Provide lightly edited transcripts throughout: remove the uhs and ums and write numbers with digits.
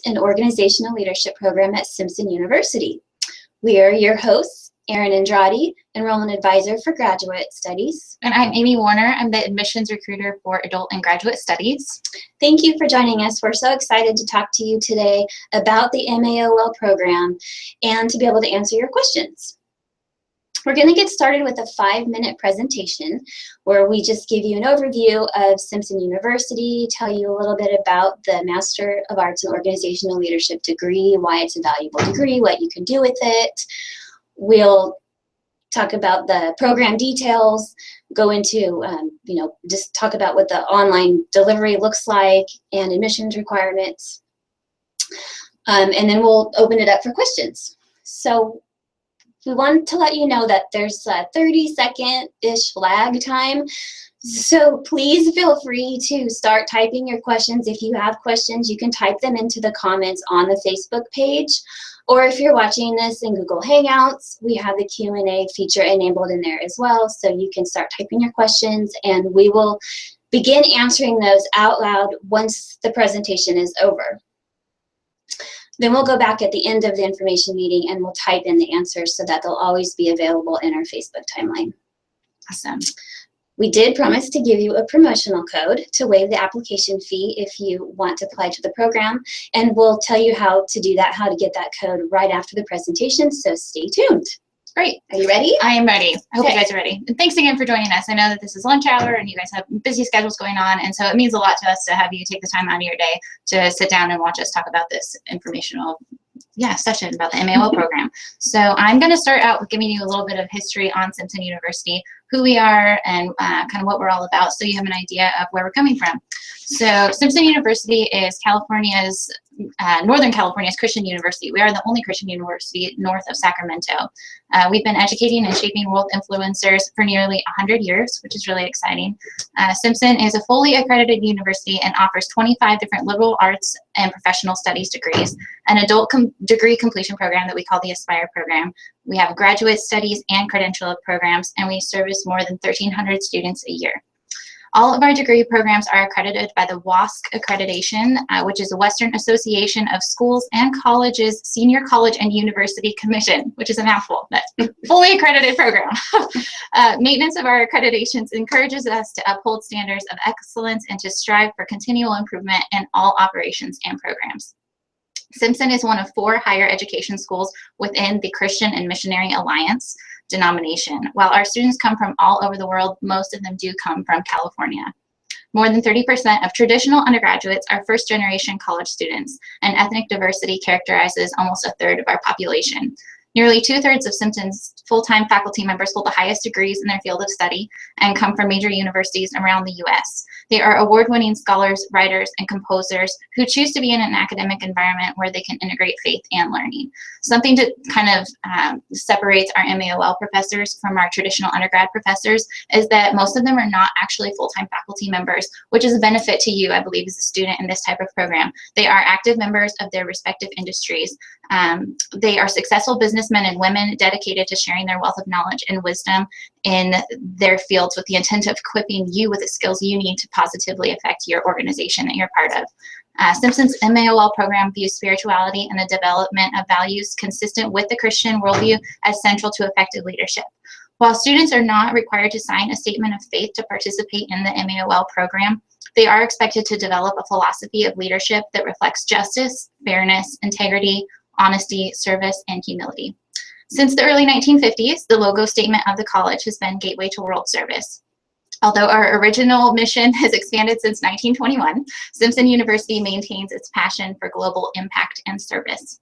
an organizational leadership program at Simpson University. We are your hosts, Erin Andrade, Enrollment Advisor for Graduate Studies. And I'm Amy Warner. I'm the Admissions Recruiter for Adult and Graduate Studies. Thank you for joining us. We're so excited to talk to you today about the MAOL program and to be able to answer your questions. We're going to get started with a 5-minute presentation where we just give you an overview of Simpson University, tell you a little bit about the Master of Arts in Organizational Leadership degree, why it's a valuable degree, what you can do with it. We'll talk about the program details, go into, just talk about what the online delivery looks like and admissions requirements. And then we'll open it up for questions. So we want to let you know that there's a 30-second-ish lag time. So please feel free to start typing your questions. If you have questions, you can type them into the comments on the Facebook page. Or if you're watching this in Google Hangouts, we have the Q&A feature enabled in there as well. So you can start typing your questions and we will begin answering those out loud once the presentation is over. Then we'll go back at the end of the information meeting and we'll type in the answers so that they'll always be available in our Facebook timeline. Awesome. We did promise to give you a promotional code to waive the application fee if you want to apply to the program, and we'll tell you how to do that, how to get that code right after the presentation, so stay tuned. Great. Are you ready? I am ready. I hope Okay. you guys are ready. And thanks again for joining us. I know that this is lunch hour and you guys have busy schedules going on, and so it means a lot to us to have you take the time out of your day to sit down and watch us talk about this informational session about the MAOL program. So I'm going to start out with giving you a little bit of history on Simpson University, who we are, and kind of what we're all about, so you have an idea of where we're coming from. So Simpson University is Northern California's Christian university. We are the only Christian university north of Sacramento. We've been educating and shaping world influencers for nearly 100 years, which is really exciting. Simpson is a fully accredited university and offers 25 different liberal arts and professional studies degrees, an adult degree completion program that we call the Aspire program. We have graduate studies and credential programs, and we service more than 1,300 students a year. All of our degree programs are accredited by the WASC accreditation, which is the Western Association of Schools and Colleges Senior College and University Commission, which is a mouthful, but fully accredited program. Maintenance of our accreditations encourages us to uphold standards of excellence and to strive for continual improvement in all operations and programs. Simpson is one of 4 higher education schools within the Christian and Missionary Alliance denomination. While our students come from all over the world, most of them do come from California. More than 30% of traditional undergraduates are first-generation college students, and ethnic diversity characterizes almost a third of our population. Nearly 2/3 of Simpson's full-time faculty members hold the highest degrees in their field of study and come from major universities around the U.S. They are award-winning scholars, writers, and composers who choose to be in an academic environment where they can integrate faith and learning. Something to kind of separates our MAOL professors from our traditional undergrad professors is that most of them are not actually full-time faculty members, which is a benefit to you, I believe, as a student in this type of program. They are active members of their respective industries. They are successful businessmen and women dedicated to sharing their wealth of knowledge and wisdom in their fields with the intent of equipping you with the skills you need to positively affect your organization that you're part of. Simpson's MAOL program views spirituality and the development of values consistent with the Christian worldview as central to effective leadership. While students are not required to sign a statement of faith to participate in the MAOL program, they are expected to develop a philosophy of leadership that reflects justice, fairness, integrity, honesty, service, and humility. Since the early 1950s, the logo statement of the college has been Gateway to World Service. Although our original mission has expanded since 1921, Simpson University maintains its passion for global impact and service.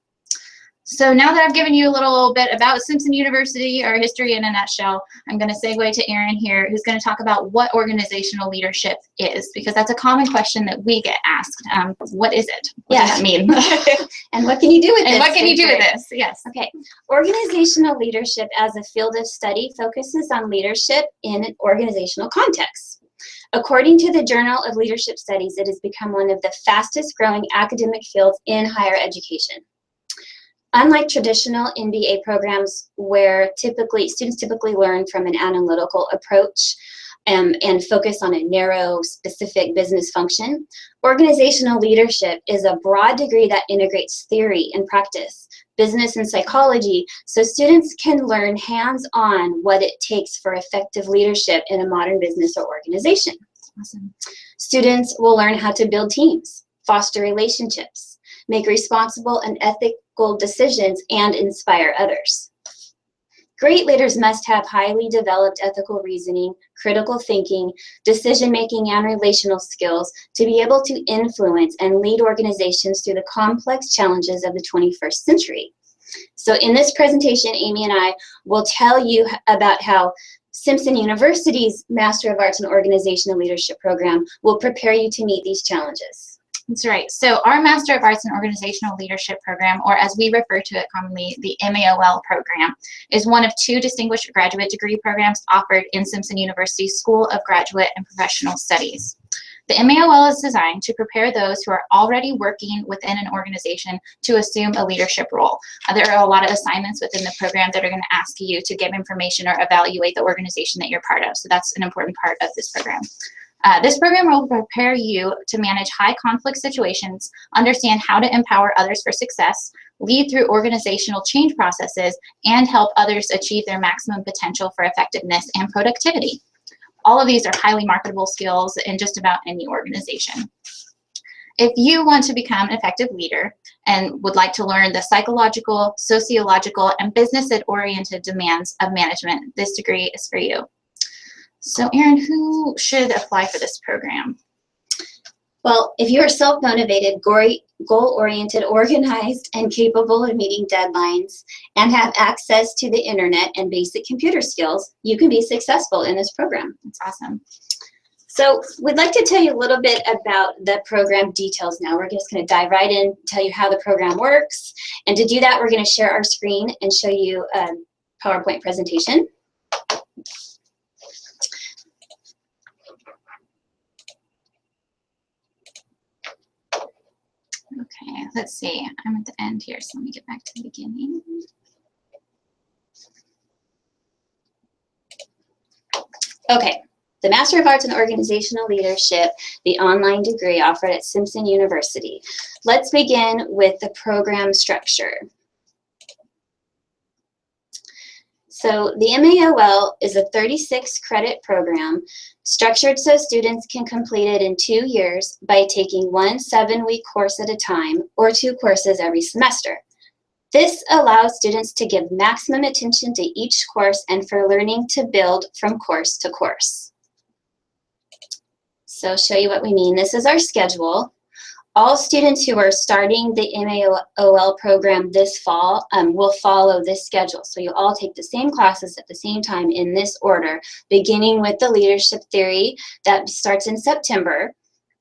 So now that I've given you a little bit about Simpson University, our history in a nutshell, I'm going to segue to Erin here, who's going to talk about what organizational leadership is, because that's a common question that we get asked. What is it? What does that mean? And what can you do with this? And what can you do with this? Yes. Okay. Organizational leadership as a field of study focuses on leadership in an organizational context. According to the Journal of Leadership Studies, it has become one of the fastest growing academic fields in higher education. Unlike traditional MBA programs where students typically learn from an analytical approach, and focus on a narrow, specific business function. Organizational leadership is a broad degree that integrates theory and practice, business and psychology, so students can learn hands-on what it takes for effective leadership in a modern business or organization. Awesome. Students will learn how to build teams, foster relationships, make responsible and ethical decisions, and inspire others. Great leaders must have highly developed ethical reasoning, critical thinking, decision-making, and relational skills to be able to influence and lead organizations through the complex challenges of the 21st century. So in this presentation, Amy and I will tell you about how Simpson University's Master of Arts in Organizational Leadership program will prepare you to meet these challenges. That's right. So our Master of Arts in Organizational Leadership program, or as we refer to it commonly, the MAOL program, is one of 2 distinguished graduate degree programs offered in Simpson University's School of Graduate and Professional Studies. The MAOL is designed to prepare those who are already working within an organization to assume a leadership role. There are a lot of assignments within the program that are going to ask you to give information or evaluate the organization that you're part of. So that's an important part of this program. This program will prepare you to manage high conflict situations, understand how to empower others for success, lead through organizational change processes, and help others achieve their maximum potential for effectiveness and productivity. All of these are highly marketable skills in just about any organization. If you want to become an effective leader and would like to learn the psychological, sociological, and business-oriented demands of management, this degree is for you. So Erin, who should apply for this program? Well, if you are self-motivated, goal-oriented, organized, and capable of meeting deadlines, and have access to the internet and basic computer skills, you can be successful in this program. That's awesome. So we'd like to tell you a little bit about the program details now. We're just going to dive right in, tell you how the program works. And to do that, we're going to share our screen and show you a PowerPoint presentation. Okay, let's see. I'm at the end here, so let me get back to the beginning. Okay, the Master of Arts in Organizational Leadership, the online degree offered at Simpson University. Let's begin with the program structure. So the MAOL is a 36-credit program structured so students can complete it in 2 years by taking 1 7-week course at a time or 2 courses every semester. This allows students to give maximum attention to each course and for learning to build from course to course. So I'll show you what we mean. This is our schedule. All students who are starting the MAOL program this fall will follow this schedule. So you all take the same classes at the same time in this order, beginning with the leadership theory that starts in September.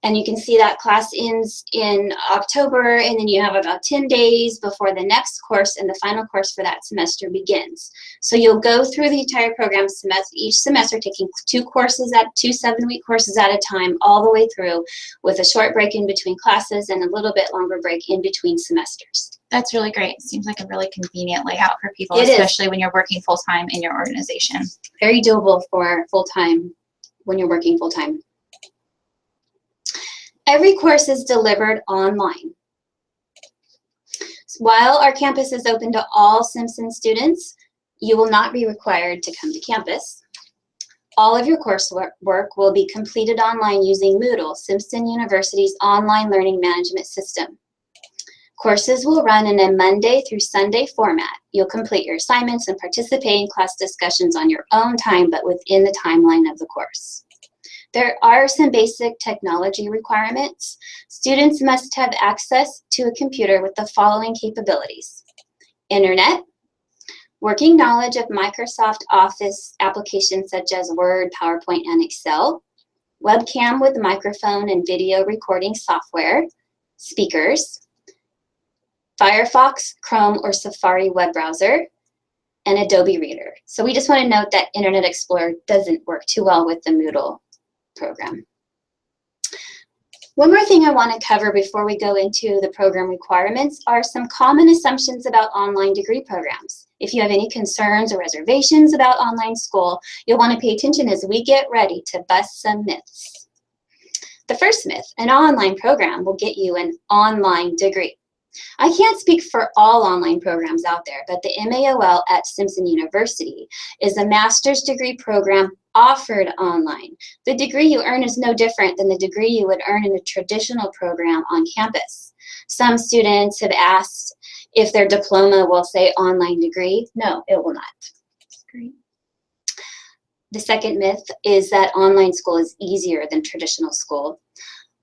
And you can see that class ends in October, and then you have about 10 days before the next course and the final course for that semester begins. So you'll go through the entire program each semester, taking 2 7-week courses at a time all the way through, with a short break in between classes and a little bit longer break in between semesters. That's really great. It seems like a really convenient layout for people, It especially is. when you're working full-time in your organization. Very doable for full-time when you're working full-time. Every course is delivered online. While our campus is open to all Simpson students, you will not be required to come to campus. All of your coursework will be completed online using Moodle, Simpson University's online learning management system. Courses will run in a Monday through Sunday format. You'll complete your assignments and participate in class discussions on your own time, but within the timeline of the course. There are some basic technology requirements. Students must have access to a computer with the following capabilities: internet, working knowledge of Microsoft Office applications such as Word, PowerPoint, and Excel, webcam with microphone and video recording software, speakers, Firefox, Chrome, or Safari web browser, and Adobe Reader. So we just want to note that Internet Explorer doesn't work too well with the Moodle program. One more thing I want to cover before we go into the program requirements are some common assumptions about online degree programs. If you have any concerns or reservations about online school, you'll want to pay attention as we get ready to bust some myths. The first myth, an online program will get you an online degree. I can't speak for all online programs out there, but the MAOL at Simpson University is a master's degree program offered online. The degree you earn is no different than the degree you would earn in a traditional program on campus. Some students have asked if their diploma will say online degree. No, it will not. Great. The second myth is that online school is easier than traditional school.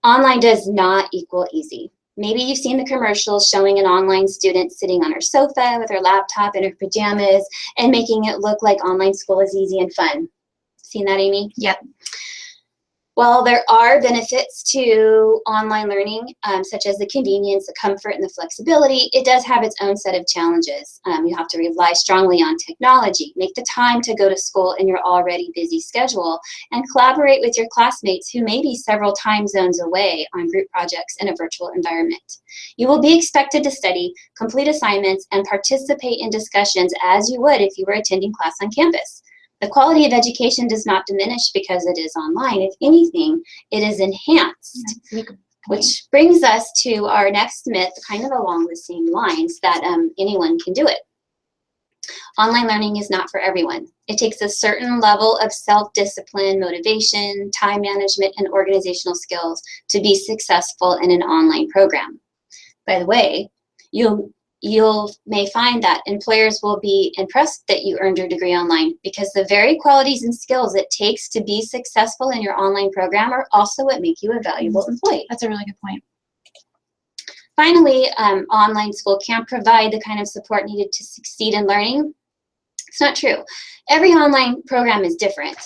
Online does not equal easy. Maybe you've seen the commercials showing an online student sitting on her sofa with her laptop and her pajamas and making it look like online school is easy and fun. Seen that, Amy? Yep. Well, there are benefits to online learning, such as the convenience, the comfort, and the flexibility. It does have its own set of challenges. You have to rely strongly on technology, make the time to go to school in your already busy schedule, and collaborate with your classmates who may be several time zones away on group projects in a virtual environment. You will be expected to study, complete assignments, and participate in discussions as you would if you were attending class on campus. The quality of education does not diminish because it is online. If anything, it is enhanced. Which brings us to our next myth, kind of along the same lines, that anyone can do it. Online learning is not for everyone. It takes a certain level of self-discipline, motivation, time management, and organizational skills to be successful in an online program. By the way, you may find that employers will be impressed that you earned your degree online, because the very qualities and skills it takes to be successful in your online program are also what make you a valuable employee. That's a really good point. Finally, online school can't provide the kind of support needed to succeed in learning. It's not true. Every online program is different.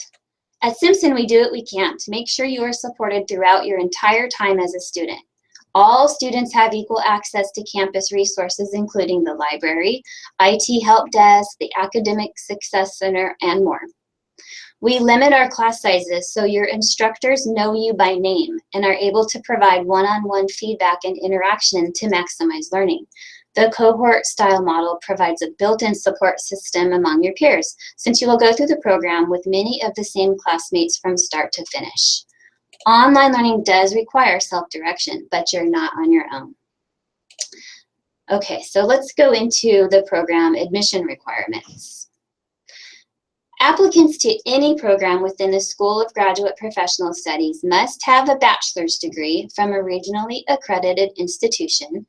At Simpson, we do what we can to make sure you are supported throughout your entire time as a student. All students have equal access to campus resources, including the library, IT help desk, the Academic Success Center, and more. We limit our class sizes so your instructors know you by name and are able to provide one-on-one feedback and interaction to maximize learning. The cohort-style model provides a built-in support system among your peers, since you will go through the program with many of the same classmates from start to finish. Online learning does require self-direction, but you're not on your own. Okay, so let's go into the program admission requirements. Applicants to any program within the School of Graduate Professional Studies must have a bachelor's degree from a regionally accredited institution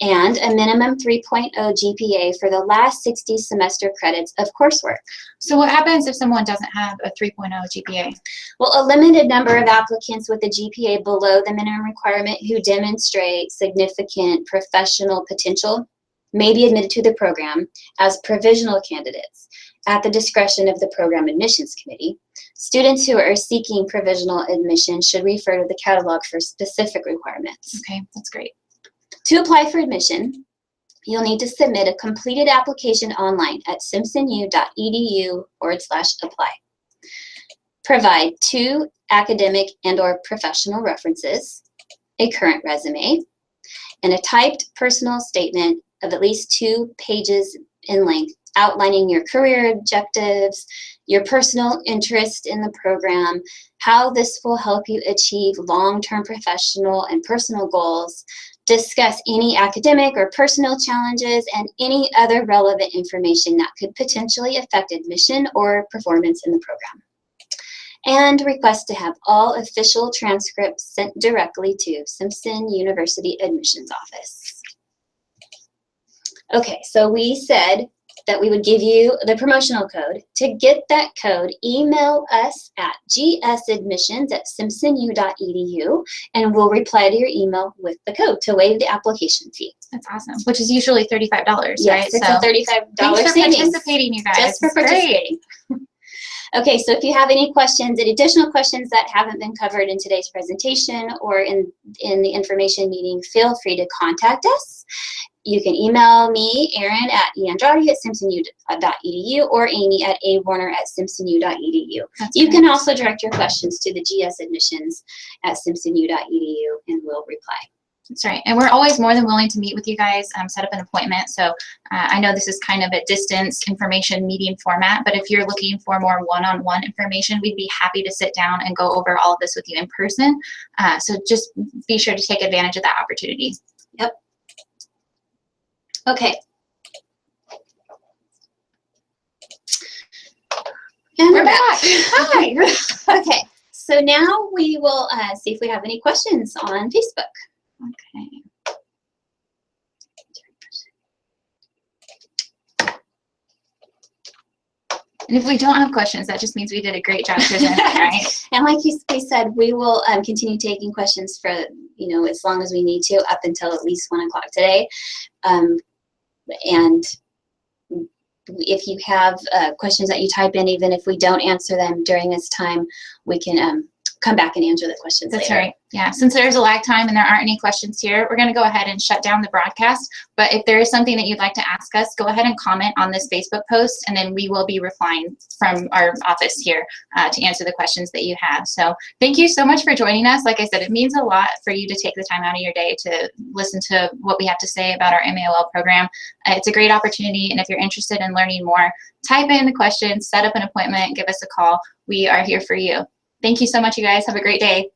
and a minimum 3.0 GPA for the last 60 semester credits of coursework. So what happens if someone doesn't have a 3.0 GPA? Well, a limited number of applicants with a GPA below the minimum requirement who demonstrate significant professional potential may be admitted to the program as provisional candidates at the discretion of the Program Admissions Committee. Students who are seeking provisional admission should refer to the catalog for specific requirements. Okay, that's great. To apply for admission, you'll need to submit a completed application online at simpsonu.edu/apply. Provide 2 academic and/or professional references, a current resume, and a typed personal statement of at least 2 pages in length outlining your career objectives, your personal interest in the program, how this will help you achieve long-term professional and personal goals, discuss any academic or personal challenges, and any other relevant information that could potentially affect admission or performance in the program. And request to have all official transcripts sent directly to Simpson University Admissions Office. Okay, so we said that we would give you the promotional code. To get that code, email us at gsadmissions@simpsonu.edu, and we'll reply to your email with the code to waive the application fee. That's awesome. Which is usually $35, Yes, right? it's a $35 thanks for savings. participating, you guys. Just for participating. Okay, so if you have any questions, any additional questions that haven't been covered in today's presentation or in the information meeting, feel free to contact us. You can email me, Erin, at eandrade@simpsonu.edu, or Amy at awarner@simpsonu.edu. You can also direct your questions to the GS admissions at simpsonu.edu, and we'll reply. That's right. And we're always more than willing to meet with you guys, set up an appointment. So I know this is kind of a distance information meeting format, but if you're looking for more one-on-one information, we'd be happy to sit down and go over all of this with you in person. So just be sure to take advantage of that opportunity. Yep. Okay. And We're back. Hi. Okay. So now we will see if we have any questions on Facebook. Okay. And if we don't have questions, that just means we did a great job presenting, right? And like we said, we will continue taking questions for, as long as we need to, up until at least 1 o'clock today. And if you have questions that you type in, even if we don't answer them during this time, we can come back and answer the questions later. That's right. Yeah. Since there's a lag time and there aren't any questions here, we're going to go ahead and shut down the broadcast. But if there is something that you'd like to ask us, go ahead and comment on this Facebook post, and then we will be replying from our office here to answer the questions that you have. So thank you so much for joining us. Like I said, it means a lot for you to take the time out of your day to listen to what we have to say about our MAOL program. It's a great opportunity, and if you're interested in learning more, type in the questions, set up an appointment, give us a call. We are here for you. Thank you so much, you guys. Have a great day.